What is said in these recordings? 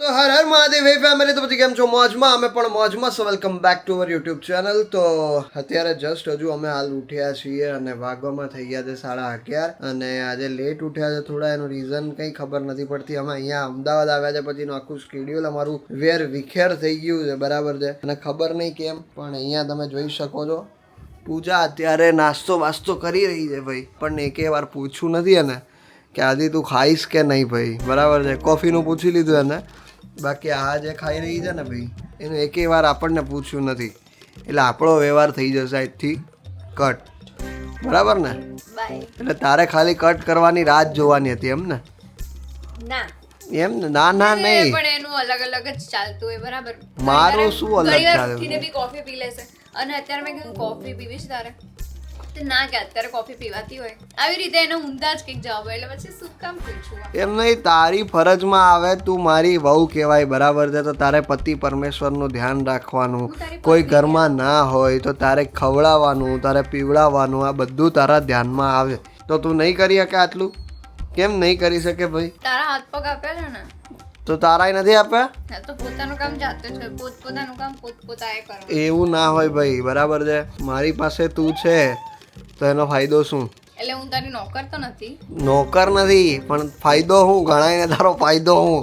તો હર હર મહાદેવ હે ફેમિલી. તો પછી કેમ છો? મોજમાં? અમે પણ મોજમાં. સો welcome back to our YouTube channel. તો અત્યારે જસ્ટ હજુ અમે હાલ ઉઠ્યા છીએ અને વાગવામાં થઈ ગયા છે 11:30 અને આજે લેટ ઉઠ્યા છે થોડા. એનું રીઝન કંઈ ખબર નથી પડતી. અમે અહીંયા અમદાવાદ આવ્યા છે પછીનું આખું સ્કેડ્યુલ અમારું વેર વિખેર થઈ ગયું છે, બરાબર છે, અને ખબર નહીં કેમ, પણ અહીંયા તમે જોઈ શકો છો પૂજા અત્યારે નાસ્તો વાસ્તો કરી રહી છે ભાઈ. પણ એકે વાર પૂછ્યું નથી એને કે આદિ તું ખાઈશ કે નહીં ભાઈ, બરાબર છે. કોફીનું પૂછી લીધું એને, બાકી આ જે ખાઈ રહી છે ને ભાઈ એનું એકે વાર આપણને પૂછ્યું નથી. એટલે આપણો વ્યવહાર થઈ જશે આજથી કટ, બરાબર ને? એટલે તારે ખાલી કટ કરવાની રાત જોવાની હતી એમ ને? ના એમ ને? ના ના નહીં, પણ એનું અલગ અલગ જ ચાલતું હોય, બરાબર. મારું શું અલગ ઘણી વાર ચાલે? ઉઠીને બી કોફી પી લેશે અને અત્યારે મેં કીધું કોફી પીવી છે તારે, તો ના કે અત્યારે કોફી પીવાતી હોય, આવી રીતે એને ઊંધા જ કંઈક જવાબ. એટલે પછી શું કામ પૂછવું? એમ નહીં, તારી ફરજમાં આવે, તું મારી વહુ કહેવાય, બરાબર છે, તો તારે પતિ પરમેશ્વરનું ધ્યાન રાખવાનું. કોઈ ઘરમાં ના હોય તો તારે ખવડાવવાનું, તારે પીવડાવવાનું, આ બધું તારા ધ્યાનમાં આવે. તો તું નહીં કરી શકે આટલું? કેમ નહીં કરી શકે ભાઈ? તારા હાથ પગ આપ્યા છે ને, તો તારાય નથી આપ્યા? હા, તો પોતાનું કામ જાતે જ હોય, પોતાનું કામ પોતાએ કરવાનું. એવું ના હોય ભાઈ, બરાબર છે. મારી પાસે તું છે તો એનો ફાયદો શું? એટલે હું તારી નોકર તો નથી. નોકર નથી, પણ ફાયદો હું ગણાય ને તારો ફાયદો હું.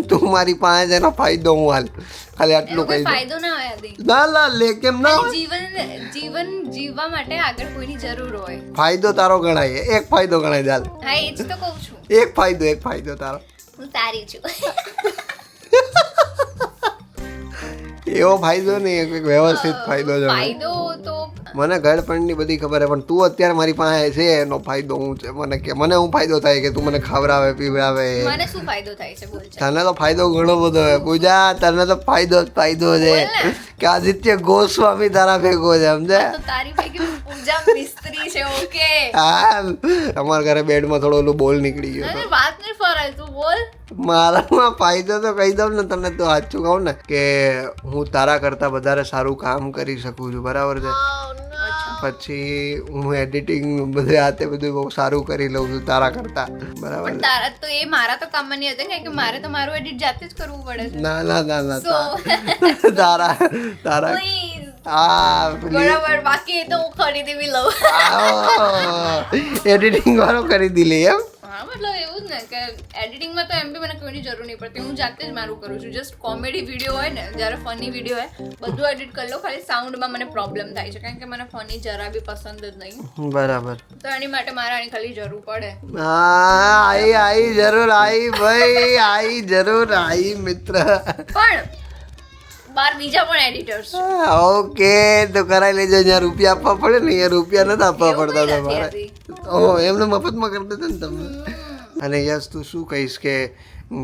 તું મારી પાસે છે એનો ફાયદો હું. હાલ ખાલી આટલું એનો કોઈ કહી દઉં. ફાયદો ના હોય આદિ. ના ના લે, કેમ ના હોય? જીવન જીવવા માટે આગળ કોઈની જરૂર હોય. ફાયદો તારો ગણાય, એક ફાયદો ગણાય. ચાલ, હા, એ જ તો કહું છું. એક ફાયદો તારો. હું તારી છું. એવો ફાયદો નહીં, એક વ્યવસ્થિત ફાયદો છે. ફાયદો તો મને ગર્લફ્રેન્ડની બધી ખબર છે, પણ તું અત્યારે મારી પાસે છે એનો ફાયદો હું છે. મને હું ફાયદો થાય કે તું મને ખવડાવે પીવડાવે. મને શું ફાયદો થાય છે બોલ? છે તને તો ફાયદો ઘણો બધો છે પૂજા, તને તો ફાયદો જ ફાયદો છે કે આદિત્ય ગોસ્વામી તારા ભેગો છે, સમજે? તો તારી પૈકી પૂજા મિસ્ત્રી છે. ઓકે, હા, અમારા ઘરે બેડમાં થોડો ઓલું બોલ નીકળી ગયો અરે વાત નહીં ફરાય, તું બોલ. મારામાં ફાયદો તો કહી દઉં ને તને, તો સાચું કહું ને કે હું તારા કરતાં વધારે સારું કામ કરી શકું છું, બરાબર છે. પછી હું એડિટિંગ બધે હાથે બધું બહુ સારું કરી લઉં છું તારા કરતાં, બરાબર પણ છે. તારા તો એ મારા તો કામમાં નહીં હતું કે મારે તો મારું એડિટ જાતે જ કરવું પડે છે. ના ના ના ના, So, તારા please. આ બરાબર, બાકી એ તો હું ખરીદી બી લઉં. એડિટિંગ વાળો કરી દીલી એમ? હા, મતલબ એવું જ ને કે એડિટિંગમાં તો એમ બી મને કોઈની જરૂર નહીં પડતી, હું જાતે જ મારું કરું છું. જસ્ટ કોમેડી વિડીયો હોય ને, જ્યારે ફની વિડીયો હોય, બધું એડિટ કરી લો. ખાલી સાઉન્ડમાં મને પ્રોબ્લેમ થાય છે, કારણ કે મને ફની જરા બી પસંદ જ નહીં, બરાબર. તો એની માટે મારે આની ખાલી જરૂર પડે. હા, આઈ જરૂર આઈ ભાઈ, આઈ જરૂર આઈ મિત્ર. પણ બાર બીજા પણ એડિટર્સ છે. ઓકે, તો કરાવી લેજો. અહીંયા રૂપિયા આપવા પડે ને, અહીંયા રૂપિયા નથી આપવા પડતા તમારે. ઓહો, એમને મફતમાં કરી દેતા ને તમે. અને યસ, તું શું કહીશ કે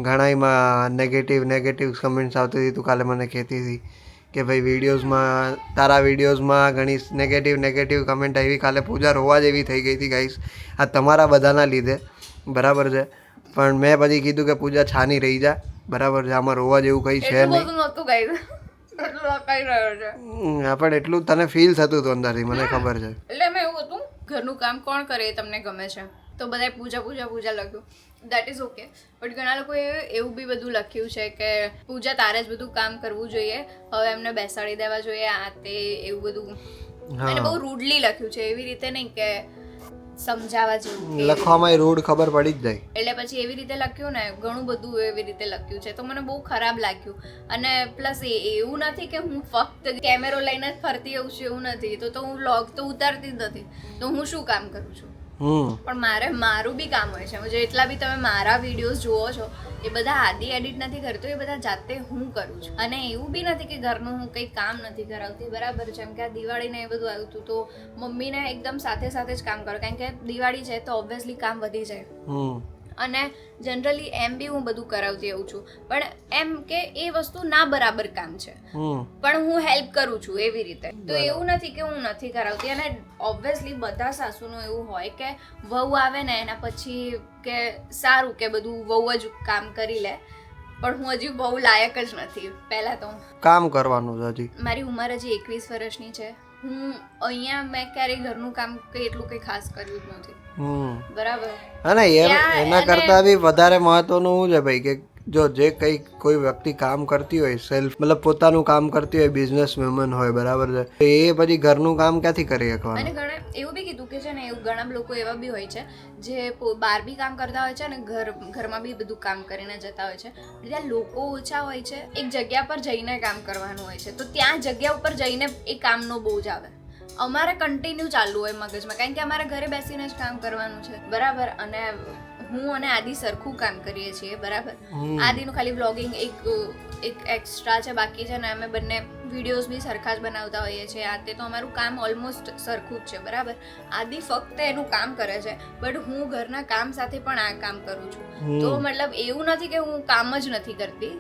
ઘણામાં નેગેટિવ કમેન્ટ્સ આવતી હતી, તું કાલે મને કહેતી હતી કે ભાઈ તારા વિડીયોઝમાં ઘણી નેગેટિવ કમેન્ટ આવી. કાલે પૂજા રોવા જેવી થઈ ગઈ હતી ગાઈસ, આ તમારા બધાના લીધે, બરાબર છે. પણ મેં પછી કીધું કે પૂજા છાની રહી જા, બરાબર છે, આમાં રોવા જેવું કંઈ છે એટલું નહીં. બધું નહોતું ગાઈ, એટલું લખાઈ રહ્યો છે. પણ એટલું તને ફીલ થતું હતું અંદરથી, મને ખબર છે. એટલે એમાં એવું હતું, ઘરનું કામ કોણ કરે એ તમને ગમે છે, તો બધાએ પૂજા લખ્યું, દેટ ઇઝ ઓકે. બટ ઘણા લોકોએ એવું બી બધું લખ્યું છે કે પૂજા તારે જ બધું કામ કરવું જોઈએ, હવે એમને બેસાડી દેવા જોઈએ, આ તે એવું બધું. અને બહુ રૂડલી લખ્યું છે, એવી રીતે નહીં કે સમજાવવા જેવું. લખવામાં રૂડ ખબર પડી જ જાય. એટલે પછી એવી રીતે લખ્યું ને, ઘણું બધું એવી રીતે લખ્યું છે, તો મને બહુ ખરાબ લાગ્યું. અને પ્લસ એવું નથી કે હું ફક્ત કેમેરો લઈને જ ફરતી હોઉં છું, એવું નથી. તો હું વ્લોગ તો ઉતારતી જ નથી, તો હું શું કામ કરું છું? પણ મારું બી કામ હોય છે. જેટલા બી તમે મારા વિડીયોઝ જુઓ છો એ બધા આદિ એડિટ નથી કરતો, એ બધા જાતે હું કરું છું. અને એવું બી નથી કે ઘરનું હું કંઈ કામ નથી કરાવતી, બરાબર. જેમ કે આ દિવાળીને એ બધું આવ્યું હતું, તો મમ્મીને એકદમ સાથે જ કામ કરો, કારણ કે દિવાળી છે તો ઓબ્વિયસલી કામ વધી જાય. અને જનરલી એમ બી હું બધું કરાવતી આવું છું, પણ એમ કે એ વસ્તુ ના બરાબર કામ છે, પણ હું હેલ્પ કરું છું એવી રીતે. તો એવું નથી કે હું નથી કરાવતી. અને ઓબ્વિયસલી બધા સાસુનું એવું હોય કે વહુ આવે ને એના પછી કે સારું કે બધું વહુ જ કામ કરી લે, પણ હું હજી બહુ લાયક જ નથી. પહેલા તો કામ કરવાનું છે હજી. મારી ઉંમર હજી 21 વર્ષની છે. હું અહીંયા મેં ક્યારેય ઘરનું કામ એટલું કંઈ ખાસ કર્યું જ નથી, બરાબર. હા ને, એના કરતા બી વધારે મહત્વનું શું છે ભાઈ કે જો જે કંઈ કોઈ વ્યક્તિ કામ કરતી હોય સેલ્ફ મતલબ પોતાનું કામ કરતી હોય બિઝનેસ વુમન હોય બરાબર છે તો એ પછી ઘરનું કામ ક્યાંથી કરી શકવાનું. અને ઘણા એવું બી કીધું કે છે ને એવું ઘણા લોકો એવા બી હોય છે જે બહાર બી કામ કરતા હોય છે અને ઘરમાં બી બધું કામ કરીને જતા હોય છે. ત્યાં લોકો ઓછા હોય છે, એક જગ્યા પર જઈને કામ કરવાનું હોય છે તો ત્યાં જગ્યા ઉપર જઈને એ કામનો બોજ આવે. અમારે કન્ટિન્યુ ચાલુ હોય મગજમાં કારણ કે અમારે ઘરે બેસીને જ કામ કરવાનું છે બરાબર. અને હું અને આદિ સરખું કામ કરીએ છીએ બરાબર. આદિનું ખાલી બ્લોગિંગ એક એક્સ્ટ્રા છે, બાકી છે ને અમે બંને વિડીયોઝ બી સરખા જ બનાવતા હોઈએ છીએ. આ તે તો અમારું કામ ઓલમોસ્ટ સરખું જ છે બરાબર. આદિ ફક્ત એનું કામ કરે છે બટ હું ઘરના કામ સાથે પણ આ કામ કરું છું. તો મતલબ એવું નથી કે હું કામ જ નથી કરતી,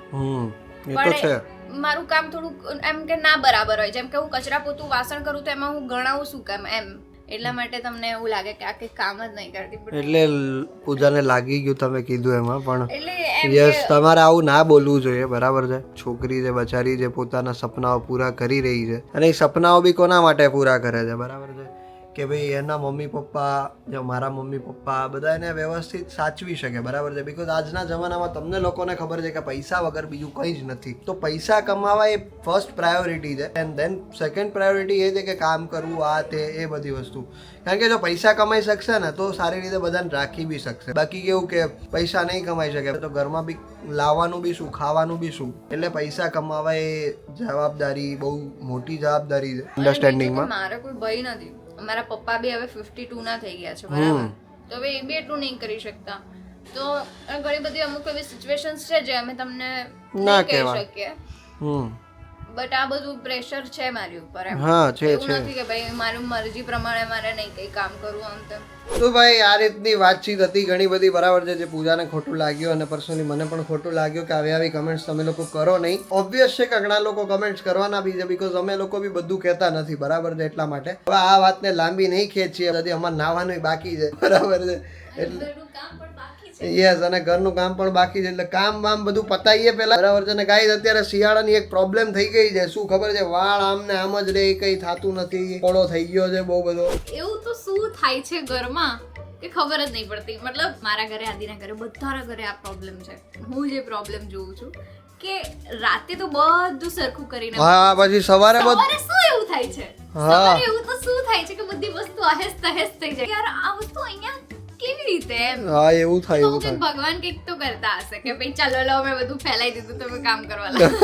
પણ મારું કામ થોડુંક એમ કે ના બરાબર હોય. જેમ કે હું કચરા પોતું વાસણ કરું તો એમાં હું ગણાવું શું કામ એમ, એટલા માટે તમને એવું લાગે કે આ કઈ કામ જ નહીં કરતી. એટલે પૂજાને લાગી ગયું તમે કીધું એમાં, પણ એટલે યસ તમારે આવું ના બોલવું જોઈએ બરાબર છે. છોકરી છે બચારી જે પોતાના સપનાઓ પૂરા કરી રહી છે અને એ સપનાઓ બી કોના માટે પૂરા કરે છે બરાબર છે કે ભાઈ એના મમ્મી પપ્પા જો મારા મમ્મી પપ્પા બધા એને વ્યવસ્થિત સાચવી શકે બરાબર છે. બિકોઝ આજના જમાનામાં તમને લોકોને ખબર છે કે પૈસા વગર બીજું કંઈ જ નથી. તો પૈસા કમાવા એ ફર્સ્ટ પ્રાયોરિટી છે એન્ડ દેન સેકન્ડ પ્રાયોરિટી એ છે કે કામ કરવું આ તે એ બધી વસ્તુ. કારણ કે જો પૈસા કમાઈ શકશે ને તો સારી રીતે બધાને રાખી બી શકશે. બાકી કેવું કે પૈસા નહીં કમાઈ શકે તો ઘરમાં બી લાવવાનું બી શું ખાવાનું બી શું. એટલે પૈસા કમાવા એ જવાબદારી બહુ મોટી જવાબદારી છે અન્ડરસ્ટેન્ડિંગમાં. મારે કોઈ ભય નથી. મારા પપ્પા બી હવે 52 ના થઈ ગયા છે બરાબર, તો હવે એ બી એટલું નહીં કરી શકતા. તો ઘણી બધી અમુક એવી સિચ્યુએશન્સ છે જે અમે તમને ના કહી શકીએ. બટ આ બધું પ્રેશર છે મારી ઉપર એમ. હા છે એવું નથી કે ભાઈ મારી મરજી પ્રમાણે મારે નહીં કઈ કામ કરવું આમ તેમ. તો ભાઈ આ રીતની વાતચીત હતી ઘણી બધી બરાબર છે જે પૂજાને ખોટું લાગ્યું અને પર્સનલી મને પણ ખોટું લાગ્યું કે આવી કમેન્ટ્સ તમે લોકો કરો નહીં. ઓબ્વિયસ છે કે ઘણા લોકો કમેન્ટ્સ કરવાના બી છે બિકોઝ અમે લોકો બી બધું કહેતા નથી બરાબર છે એટલા માટે. હવે આ વાતને લાંબી નહીં ખેંચીએ, હજી અમારે નાવાનું બાકી છે બરાબર છે એટલે યસ અને ઘરનું કામ પણ બાકી છે એટલે કામ વામ બધું પતાવીએ પહેલા બરાબર છે. અને ગાઈસ અત્યારે શિયાળાની એક પ્રોબ્લેમ થઈ ગઈ છે શું ખબર છે, વાળ આમ ને આમ જ રે, કઈ થાતું નથી, પોળો થઈ ગયો છે બહુ બધો. એવું તો શું થાય છે ઘરમાં કે ખબર જ નહીં પડતી. મતલબ મારા ઘરે આદિના ઘરે બધાના ઘરે આ પ્રોબ્લેમ છે. હું જે પ્રોબ્લેમ જોઉં છું કે રાતે તો બધું સરખું કરીને પછી સવારે શું એવું થાય છે, સવારે એવું તો શું થાય છે કે બધી વસ્તુ અહેસ તહેસ થઈ જાય. યાર આ વસ્તુ અહીંયા કેવી રીતે એમ? હા એવું થાય એવું થાય. ભગવાન કંઈક તો કરતા હશે કે ભાઈ ચાલો લો મેં બધું ફેલાઈ દીધું તમે કામ કરવા લાગો.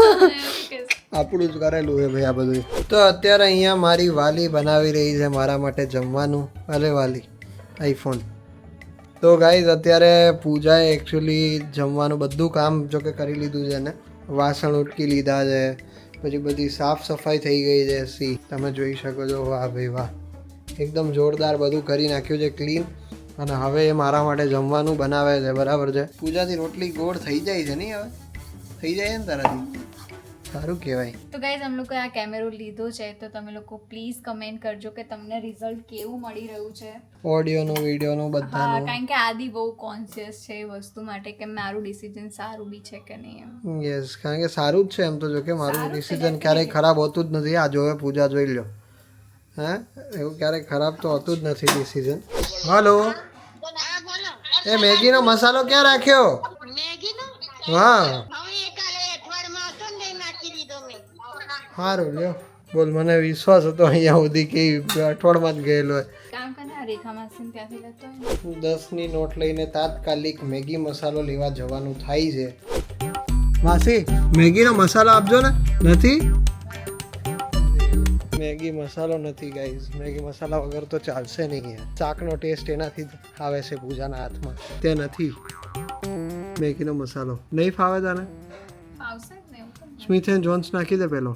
આપણું જ કરેલું છે ભાઈ આ બધું. તો અત્યારે અહીંયા મારી વાલી બનાવી રહી છે મારા માટે જમવાનું. અરે વાલી આઈફોન. તો ગાઈઝ અત્યારે પૂજાએ એકચ્યુઅલી જમવાનું બધું કામ જો કે કરી લીધું છે ને, વાસણ ઉટકી લીધા છે, પછી બધી સાફ સફાઈ થઈ ગઈ છે. સી તમે જોઈ શકો છો, વાહ ભાઈ વાહ, એકદમ જોરદાર બધું કરી નાખ્યું છે ક્લીન. અને હવે એ મારા માટે જમવાનું બનાવે છે બરાબર છે. પૂજાથી રોટલી ગોળ થઈ જાય છે નહીં, હવે થઈ જાય ને તારાથી, સારું કહેવાય. તો ગાઈઝ અમે લોકો આ કેમેરો લીધો છે તો તમે લોકો પ્લીઝ કમેન્ટ કરજો કે તમને રિઝલ્ટ કેવું મળી રહ્યું છે, ઓડિયોનું વિડીયોનું બધાનું. કારણ કે આદિ બહુ કોન્શિયસ છે એ વસ્તુ માટે કે મારું ડિસિઝન સારું બી છે કે નહીં એમ. યસ કારણ કે સારું જ છે એમ તો, જો કે મારું ડિસિઝન ક્યારેય ખરાબ હોતું જ નથી. આ જોવે પૂજા જોઈ લો, હા એવું ક્યારેય ખરાબ તો હોતું જ નથી ડિસિઝન. હલો એ મેગીનો મસાલો ક્યાં રાખ્યો? હા સારું લ્યો બોલ, મને વિશ્વાસ હતો અહીંયા સુધી કે અઠવાડમાં જ ગયેલો હોય. કામ કરે રેખા માસી ત્યાંથી લેતો હોય. 10ની નોટ લઈને તાત્કાલિક મેગી મસાલો લેવા જવાનું થાય છે. માસી મેગીનો મસાલો આપજો ને. નથી મેગી મસાલો નથી ગાઈઝ, મેગી મસાલા વગર તો ચાલશે નહીં યાર. ચાકનો ટેસ્ટ એનાથી આવે છે પૂજાના હાથમાં, તે નથી મેગીનો મસાલો. નહીં ફાવે તને? સ્મિથ એન્ડ જોન્સ નાખી દે પેલો,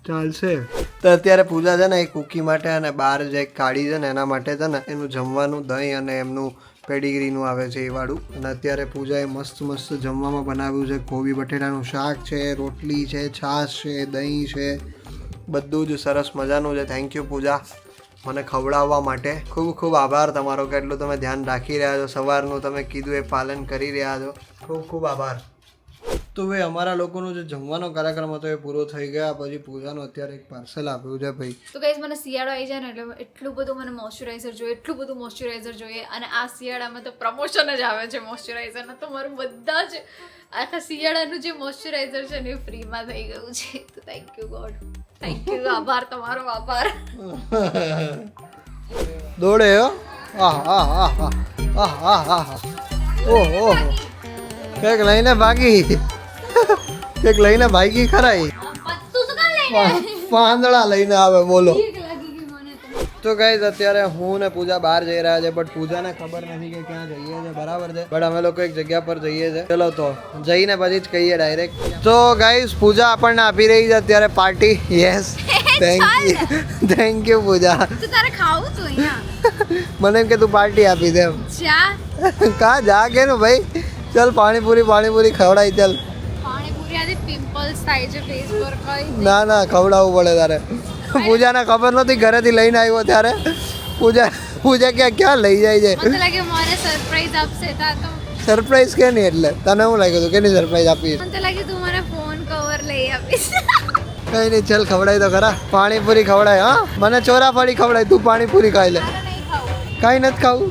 ચાલશે. તો અત્યારે પૂજા છે ને એ કુકી માટે અને બહાર જે કાઢી છે ને એના માટે છે ને એનું જમવાનું દહીં અને એમનું પેડીગ્રીનું આવે છે એ વાળું. અને અત્યારે પૂજાએ મસ્ત મસ્ત જમવામાં બનાવ્યું છે. કોબી બટેટાનું શાક છે, રોટલી છે, છાશ છે, દહીં છે, બધું જ સરસ મજાનું છે. થેન્ક યુ પૂજા મને ખવડાવવા માટે. ખૂબ ખૂબ આભાર તમારો કે એટલું તમે ધ્યાન રાખી રહ્યા છો, સવારનું તમે કીધું એ પાલન કરી રહ્યા છો. ખૂબ ખૂબ આભાર. તો ભાઈ અમારા લોકોનો જે જમવાનો કાર્યક્રમ હતો એ પૂરો થઈ ગયા. પછી પૂજાનું અત્યારે એક પાર્સલ આપ્યું છે ભાઈ. તો ગાઈઝ મને શિયાળો આવી જાય ને એટલે એટલું બધું મને મોઇશ્ચરાઇઝર જોઈએ, એટલું બધું મોઇશ્ચરાઇઝર જોઈએ. અને આ શિયાળામાં તો પ્રમોશન જ આવે છે મોઇશ્ચરાઇઝરના. તો મારું બધા જ આખા શિયાળાનું જે મોઇશ્ચરાઇઝર છે ને એ ફ્રીમાં થઈ ગયું છે. તો thank you God, thank you. આભાર, તમારો આભાર. દોડે હો. ઓહો, કંઈક લઈને ભાગી, કંઈક લઈને ભાગી ખરાઈ. પાંદડા લઈને આવે, બોલો. તો ગાઈઝ અત્યારે હું ને પૂજા બહાર જઈ રહ્યા છે, બટ પૂજાને ખબર નથી કે ક્યાં જઈએ છે. બરાબર છે, બટ અમે લોકો એક જગ્યા પર જઈએ છે. ચલો તો જઈને પછી જ કહીએ ડાયરેક્ટ. તો ગાઈઝ પૂજા આપણને આપી રહી છે અત્યારે પાર્ટી. યસ, થેન્ક યુ પૂજા. તો તારે ખાવું તો અહીંયા મને એમ કે તું પાર્ટી આપી દે. જા કા જા કે નું ભાઈ. ચલ પાણીપુરી ખવડાવી. ચલ પાણીપુરી આથી પિમ્પલ્સ થાય છે ફેસ પર. કઈ ના ખવડાવવું પડે તારે. પૂજાને ખબર નહોતી, ઘરેથી લઈને આવ્યો ત્યારે પૂજા ક્યાં લઈ જાય છે. મને લાગે મને સરપ્રાઈઝ આપશે. તા તો સરપ્રાઈઝ કે નહીં, એટલે તને શું લાગ્યું તું કેની સરપ્રાઈઝ આપીશ? મને તો લાગે તું મને ફોન કવર લઈ આપીશ. કઈ નહીં, ચલ ખવડાવી તો ખરા. પાણીપુરી ખવડાય. હા, મને ચોરાફળી ખવડાય, તું પાણીપુરી ખાઈ લે. મારે નહીં ખાવું. કાંઈ નથી ખાવું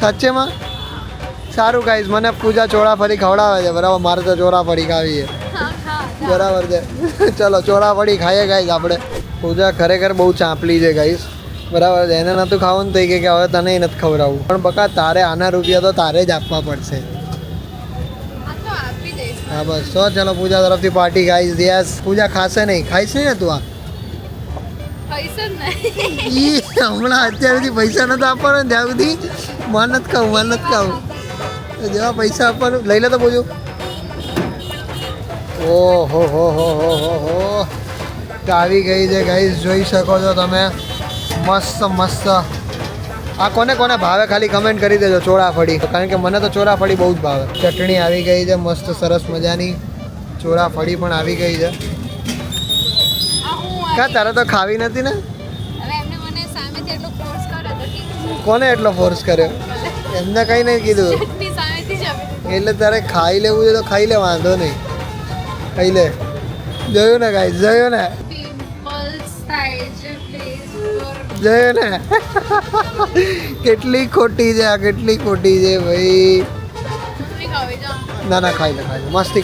સાચેમાં? સારું ગાઈઝ, મને પૂજા ચોરાફળી ખવડાવે છે. બરાબર, મારે તો ચોરાફળી ખાવી છે. હા, ખા. બરાબર છે. ચલો ચોરાફળી ખાઈએ ગાઈઝ આપણે. પૂજા ખરેખર બહુ ચાંપલી છે ગાઈઝ. બરાબર છે, એને નહોતું ખાવું થઈ કે હવે તને નથી ખવડાવવું. પણ બકા તારે આના રૂપિયા તો તારે જ આપવા પડશે. આ તો આપી દઈશ. હા બસ, તો ચલો પૂજા તરફથી પાર્ટી ગાઈઝ. યસ, પૂજા ખાશે નહીં, ખાઈશ નહીં ને તું? આ પૈસા જ નહીં. હમણાં અત્યાર સુધી પૈસા નતા આપવાના, ત્યાં સુધી માર નથી ખાવું. જેવા પૈસા આપવાનું લઈ લે તો પૂછું. ઓહો આવી ગઈ છે ગાઈઝ, જોઈ શકો છો તમે. મસ્ત. આ કોને ભાવે ખાલી કમેન્ટ કરી દેજો. ચોરાફળી, કારણ કે મને તો ચોરાફળી બહુ જ ભાવે. ચટણી આવી ગઈ છે મસ્ત સરસ મજાની. ચોરાફળી પણ આવી ગઈ છે. કા તારે તો ખાવી નથી ને? હવે એમને મને સામેથી એટલો ફોર્સ કર્યો તો ઠીક છે. કોને એટલો ફોર્સ કર્યો? એમને કંઈ નહીં કીધું. ચટણી સામેથી જ આપી દીધી. એટલે તારે ખાઈ લેવું છે તો ખાઈ લે, વાંધો નહીં, ખાઈ લે. જોયું ને ગાઈઝ, જોયું ને પિમ્પલ્સ થાય છે ફેસ પર. જોયું ને કેટલી ખોટી છે આ, કેટલી ખોટી છે ભાઈ. નહીં ખાવી જા. ના ખાઈ લે. મસ્તી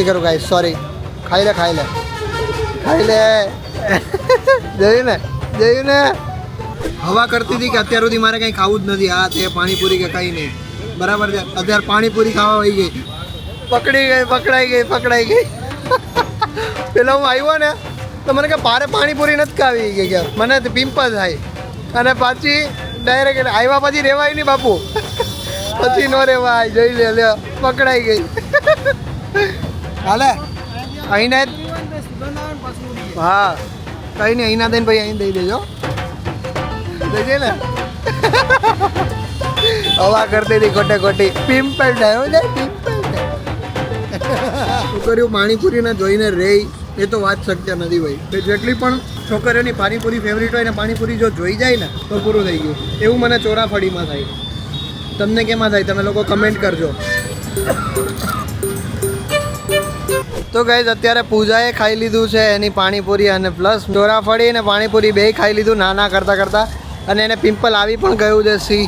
કરું ગાઈઝ, સોરી. ખાઈ લે. જોયું ને હવા કરતી હતી કે અત્યાર સુધી મારે કંઈ ખાવું જ નથી. હા, તે પાણીપુરી કે કંઈ નહીં. બરાબર છે, અત્યારે પાણીપુરી ખાવા વહી ગઈ. પકડાઈ ગઈ. પેલા હું આવ્યો ને તો મને કે પાણીપુરી નથી ખાવી કે મને પિમ્પલ થાય. અને પાછી ડાયરેક્ટ આવ્યા પછી રેવાય નહીં બાપુ. પછી નો રેવાય. જોઈ લે, પકડાઈ ગઈ. હાલે અહીંને હા, કંઈ નહીં, અહીંના દઈને ભાઈ અહીં દઈ દેજો. દેજે ને. હવા કરતી હતી ખોટી. પિમ્પલ થાય. શું કર્યું? પાણીપુરીને જોઈને રેય એ તો વાત શક્ય નથી ભાઈ. જેટલી પણ છોકરીઓની પાણીપુરી ફેવરિટ હોય ને, પાણીપુરી જો જોઈ જાય ને તો પૂરું થઈ ગયું. એવું મને ચોરાફળીમાં થાય. તમને કેમાં થાય? તમે લોકો કમેન્ટ કરજો. તો ગાઈઝ અત્યારે પૂજાએ ખાઈ લીધું છે એની પાણીપુરી, અને પ્લસ ચોરાફળી અને પાણીપુરી બે ખાઈ લીધું નાના કરતાં. અને એને પિમ્પલ આવી પણ ગયું છે. સી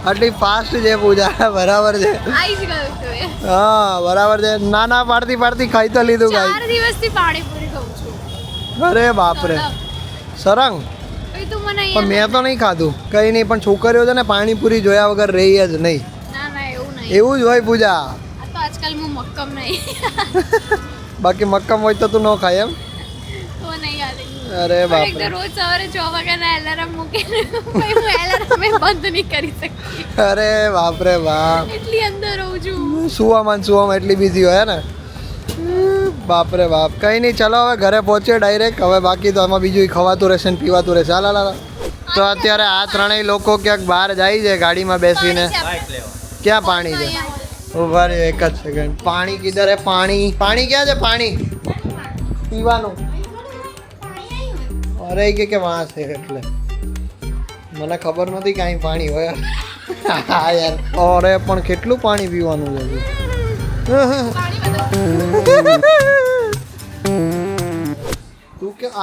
આટલી ફાસ્ટ છે પૂજા. બરાબર છે. આઈ જ ગયું તું એ. હા બરાબર છે. નાના પાડતી ખાઈ તો લીધું ગાઈઝ. 4 દિવસથી પાણીપુરી ખાઉં છું. અરે બાપરે સરંગ. ભાઈ તું મને પણ મેં તો નહીં ખાધું. કંઈ નહીં, પણ છોકરીઓ છે ને પાણીપુરી જોયા વગર રહી જ નહીં. ના એવું નહીં. એવું જ હોય પૂજા. આ તો આજકાલ હું મક્કમ નહીં. બાકી મક્કમ હોય તો તું ન ખાય એમ? તો નહીં ખાતી. અરે પણ એક તો બાપરે. રોજ સવારે 6 વાગ્યાના એલાર્મ મૂકીને ભાઈ હું એલાર્મ બંધ નહીં કરી શકતી. અરે બાપરે બાપ. એટલી અંદર રહું છું. સુવામાં એટલી બીજી હોય ને. બાપરે બાપ. કંઈ નહીં, ચલો હવે ઘરે પહોંચીએ ડાયરેક્ટ. હવે બાકી તો આમાં બીજું ખવાતું રહેશે ને પીવાતું રહેશે. હાલ. તો અત્યારે આ ત્રણેય લોકો ક્યાંક બહાર જાય છે ગાડીમાં બેસીને. ક્યાં પાણી છે? ઉભા રહ્યો એક જ સેકન્ડ. પાણી કિધર હે? પાણી ક્યાં છે? પાણી પીવાનું. અરે કે વાં છે એટલે મને ખબર નથી કે અહીં પાણી હોય. હા યાર, અરે પણ કેટલું પાણી પીવાનું છે.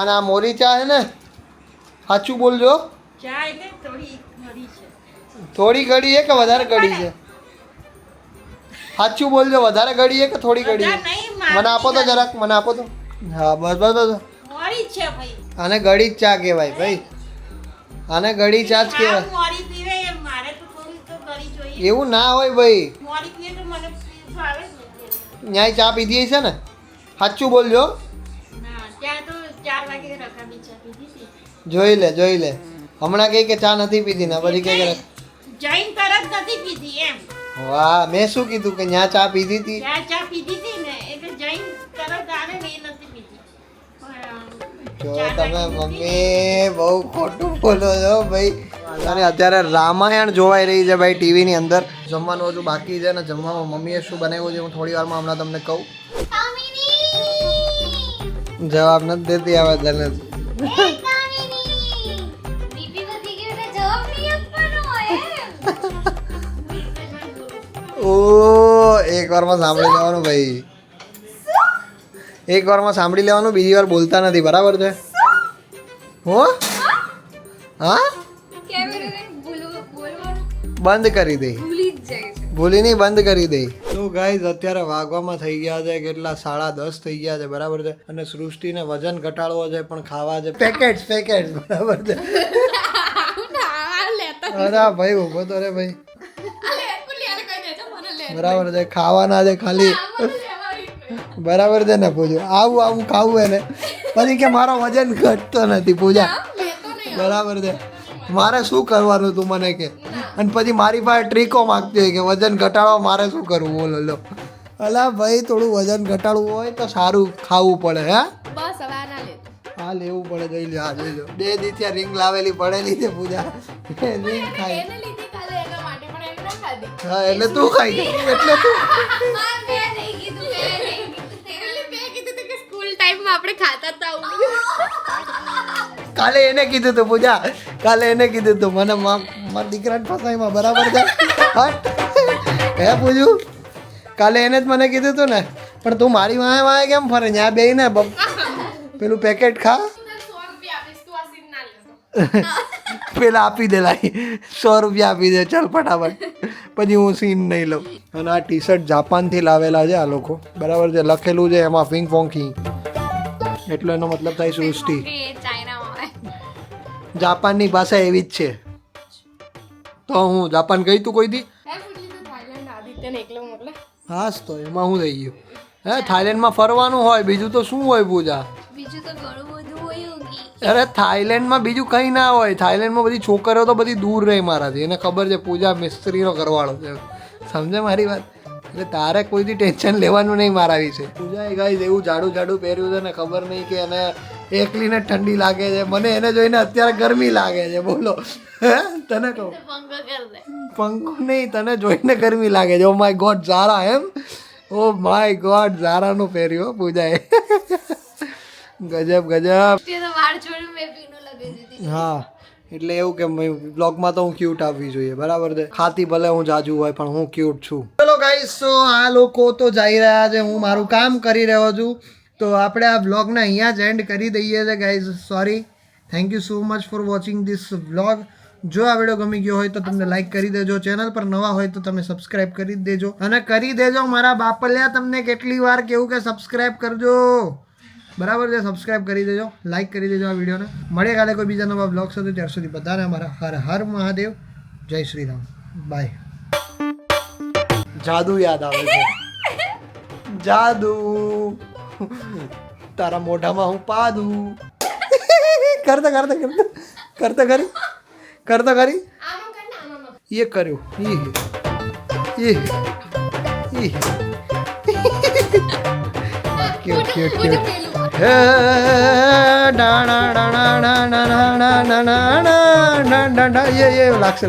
અને આ મોરી ચા હે ને સાચું બોલજો ચા એટલે થોડી ઘડી છે. થોડી ઘડી છે કે વધારે ઘડી છે સાચું બોલજો વધારે ઘડી છે કે થોડી ઘડી છે નહીં, મને આપો તો જરાક મને આપો તો હા બસ બસ બસ મોરી જ છે ભાઈ. આને ગળી જ ચા કહેવાય ભાઈ આને ગળી ચા જ કહેવાય મોરી પીવે એમ મારે તો થોડી તો કરી જોઈએ. એવું ના હોય ભાઈ મોરી પીવે તો મને ભાવે જ નહીં. ન્યાય ચા પીધી છે ને સાચું બોલજો ના ત્યાં તો 4 વાગે રકાબી ચા પીધી હતી. જોઈ લે હમણાં કહે કે ચા નથી પીધી ને પછી કહે કે જૈન તરત નથી પીધી એમ. વાહ મેં શું કીધું કે ન્યા ચા પીધી હતી ત્યાં ચા પીધી હતી ને એટલે જૈન તરત આવે ને એ નથી પીધી. જો તમે મમ્મી બહુ ખોટું બોલો છો ભાઈ અને અત્યારે રામાયણ જોવાઈ રહી છે ભાઈ ટીવીની અંદર જમવાનું હજુ બાકી છે ને જમવામાં મમ્મીએ શું બનાવ્યું છે હું થોડી વારમાં હમણાં તમને કહું જવાબ નથી દેતી આવે તને ઓ એક વારમાં સાંભળી લેવાનું ભાઈ એક વારમાં સાંભળી લેવાનું બીજી વાર બોલતા નથી બરાબર છે હો હા બંધ કરી દે ભૂલી નહીં બંધ કરી દે તો ગાઈઝ અત્યારે વાગવામાં થઈ ગયા છે કેટલા 10:30 થઈ ગયા છે બરાબર છે અને સૃષ્ટિને વજન ઘટાડવો છે પણ ખાવા છે પેકેટ્સ બરાબર છે અરે ભાઈ ઉભો તો રે ભાઈ બરાબર છે ખાવાના છે ખાલી બરાબર છે ને પૂજા આવું ખાવું એને પછી કે મારો વજન ઘટતો નથી પૂજા બરાબર છે મારે શું કરવાનું તું મને કે અને પછી મારી પાસે ટ્રીકો માગતી હોય કે વજન ઘટાડવા મારે શું કરવું બોલો લો અલા ભાઈ થોડું વજન ઘટાડવું હોય તો સારું ખાવું પડે હે હા લેવું પડે જોઈ લો હા જોઈ લો 2 દિવસ રિંગ લાવેલી પડેલી છે પૂજા રિંગ ખાઈ હા એટલે તું ખાઈ ગઈ એટલે તું કાલે એને કીધું તું પૂજા કાલે એને કીધું તું મને મારા દીકરાને ફસાઈમાં બરાબર છે હે પૂજું કાલે એને જ મને કીધું તું ને પણ તું મારી વાંહે કેમ ફરે ત્યાં બે ને પેલું પેકેટ ખા પેલા આપી દે લાઈ 100 રૂપિયા આપી દે ચાલ ફટાફટ પછી હું સીન નહીં લઉં અને આ ટી શર્ટ જાપાનથી લાવેલા છે આ લોકો બરાબર છે લખેલું છે એમાં ફિંગ ફોંકી એટલો એનો મતલબ થાય સૃષ્ટિ જાપાનની ભાષા એવી જ છે તો હું જાપાન ગઈ તું કોઈ દી હાસ તો એમાં હું થઈ ગયું હે થાઈલેન્ડમાં ફરવાનું હોય બીજું તો શું હોય પૂજા અરે થાઈલેન્ડમાં બીજું કંઈ ના હોય થાઈલેન્ડમાં બધી છોકરીઓ તો બધી દૂર રહે મારાથી એને ખબર છે પૂજા મિસ્ત્રીનો કરવાળો છે સમજે મારી વાત એટલે તારે કોઈથી ટેન્શન લેવાનું નહીં મારા વિશે પૂજા એ ગાઈસ એવું જાડું પહેર્યું છે ને ખબર નહીં કે એને એકલીને ઠંડી લાગે છે મને એને જોઈને અત્યારે ગરમી લાગે છે બોલો હે તને કહું પંખો નહીં તને જોઈને ગરમી લાગે છે ઓ માય ગોડ ઝારા એમ ઓ માય ગોડ ઝારાનું પહેર્યું પૂજાએ ગજબ હા એટલે એવું કે બ્લોગમાં તો હું ક્યુટ આવવી જોઈએ બરાબર છે ખાતી ભલે હું જાજુ હોય પણ હું ક્યુટ છું ચલો ગાઈસ તો આ લોકો તો જઈ રહ્યા છે હું મારું કામ કરી રહ્યો છું તો આપણે આ બ્લોગને અહીંયા જ એન્ડ કરી દઈએ છીએ guys sorry thank you so much for watching this blog જો આ વિડીયો ગમી ગયો હોય તો તમને લાઈક કરી દેજો ચેનલ પર નવા હોય તો તમે સબસ્ક્રાઇબ કરી દેજો અને કરી દેજો મારા બાપલ્યા તમને કેટલી વાર કેવું કે સબસ્ક્રાઇબ કરજો બરાબર છે સબસ્ક્રાઇબ કરી દેજો લાઈક કરી દેજો આ વિડીયોને મળીએ કાલે કોઈ બીજા નવા બ્લોગ સાથે ત્યાર સુધી બધાને અમારા હર હર મહાદેવ જય શ્રી રામ બાય જાદુ યાદ આવે છે જાદુ તારા મોઢામાં હું પાદું કરતા કરી ये કર્યું ક્યુટ હે ડાણા યે લાગશે